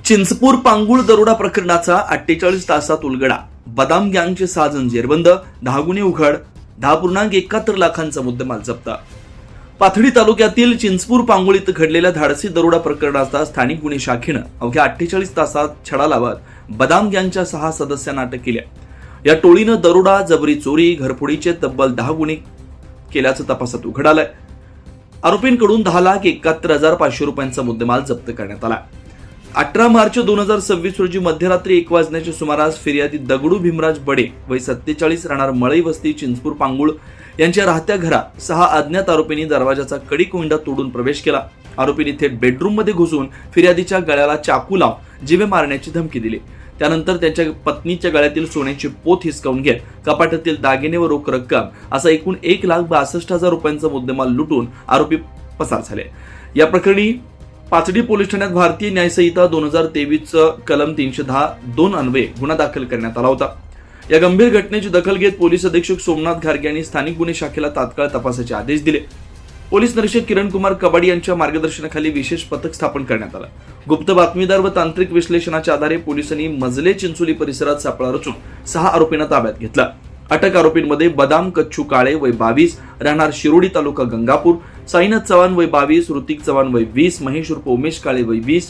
चिंचपूर पांगुळ दरोडा प्रकरणाचा 48 तासात उलगडा. बदाम गँगचे 6 जण जेरबंद, 10 गुन्हे उघड, 10.71 लाखांचा मुद्देमाल जप्त. पाथडी तालुक्यातील चिंचपूर पांगुळ इथं घडलेल्या धाडसी दरोडा प्रकरणाचा स्थानिक गुन्हे शाखेनं अवघ्या 48 तासात छडा लावत बदाम गँगच्या 6 सदस्यांना अटक केली. या टोळीनं दरोडा, जबरी चोरी, घरफोडीचे तब्बल 10 गुन्हे केल्याचं तपासात उघड आलंय. आरोपींकडून 10,71,500 रुपयांचा मुद्देमाल जप्त करण्यात आला. 18 मार्च 2026 रोजी मध्यरात्री 1 वाजण्याच्या सुमारास फिर्यादी दगडू भीमराज बडे वय 47 राहणार मळई वस्ती चिंचपूर पांगुळ यांच्या राहत्या घरात 6 अज्ञात आरोपींनी दरवाजाचा कडी कोंडा तोडून प्रवेश केला. आरोपींनी थेट बेडरूम मध्ये घुसून फिर्यादीच्या गळ्याला चाकू लावून जीवे मारण्याची धमकी दिली. त्यानंतर त्यांच्या पत्नीच्या गळ्यातील सोन्याची पोत हिसकावून घेत कपाटातील दागिने व रोख रक्कम असा एकूण 1,62,000 रुपयांचा मुद्देमाल लुटून आरोपी पसार झाले. या प्रकरणी पाथडी पोलीस ठाण्यात भारतीय न्याय संहिता 2023 कलम 310(2) अन्वये गुन्हा दाखल करण्यात आला होता. या गंभीर घटनेची दखल घेत पोलीस अधीक्षक सोमनाथ घारगे यांनी स्थानिक गुन्हे शाखेला तात्काळ तपासाचे आदेश दिले. पोलीस निरीक्षक किरण कुमार कबाडी यांच्या मार्गदर्शनाखाली विशेष पथक स्थापन करण्यात आलं. गुप्त बातमीदार व तांत्रिक विश्लेषणाच्या आधारे पोलिसांनी मजले चिंचोली परिसरात सापळा रचून 6 आरोपींना ताब्यात घेतला. अटक आरोपींमध्ये बदाम कच्छू काळे वय 22 राहणार शिरोडी तालुका गंगापूर, साईनाथ चव्हाण वय 22, ऋतिक चव्हाण वय 20, महेश उर्फ उमेश काळे वय 20,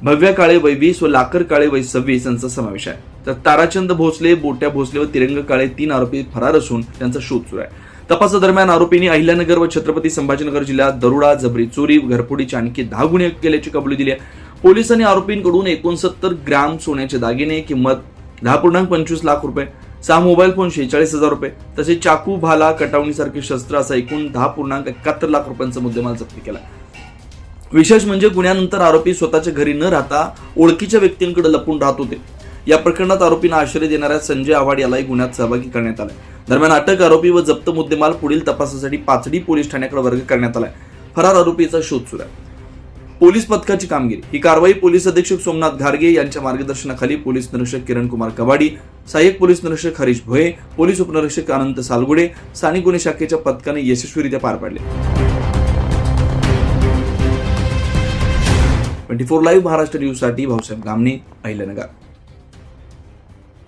भव्या काळे वय 20 व लाकर काळे वय 26 यांचा समावेश आहे. तर ताराचंद भोसले, बोट्या भोसले व तिरंग काळे 3 आरोपी फरार असून त्यांचा शोध सुरू आहे. तपासादरम्यान आरोपींनी अहिल्यानगर व छत्रपती संभाजीनगर जिल्ह्यात दरोडा, जबरी चोरी, घरफोडीचे आणखी 10 गुन्हे केल्याची कबुली दिली आहे. पोलिसांनी आरोपींकडून 69 ग्रॅम सोन्याचे दागिने किंमत 10.25 लाख रुपये, 6 मोबाईल फोन 46,000 रुपये तसेच चाकू, भाला, कटावणीसारखे शस्त्र असा एकूण 10.71 लाख रुपयांचा मुद्देमाल जप्त केला. विशेष म्हणजे गुन्ह्यानंतर आरोपी स्वतःच्या घरी न राहता ओळखीच्या व्यक्तींकडे लपून राहत होते. या प्रकरणात आरोपींना आश्रय देणाऱ्या संजय आव्हाड यालाही गुन्ह्यात सहभागी करण्यात आलाय. दरम्यान अटक आरोपी व जप्त मुद्देमाल पुढील तपासासाठी पाथडी पोलीस ठाण्याकडे वर्ग करण्यात आलाय. फरार आरोपीचा शोध सुरू आहे. पोलीस पथकाची कामगिरी. ही कारवाई पोलीस अधीक्षक सोमनाथ घारगे यांच्या मार्गदर्शनाखाली पोलीस निरीक्षक किरण कुमार कबाडी, सहाय्यक पोलीस निरीक्षक हरीश भोये, पोलीस उपनिरीक्षक अनंत सालगुडे, स्थानिक गुन्हे शाखेच्या पथकाने यशस्वीरित्या पार पाडले. 24 लाईव्ह महाराष्ट्र न्यूज साठी भाऊसाहेब गामणे, अहिल्यानगर.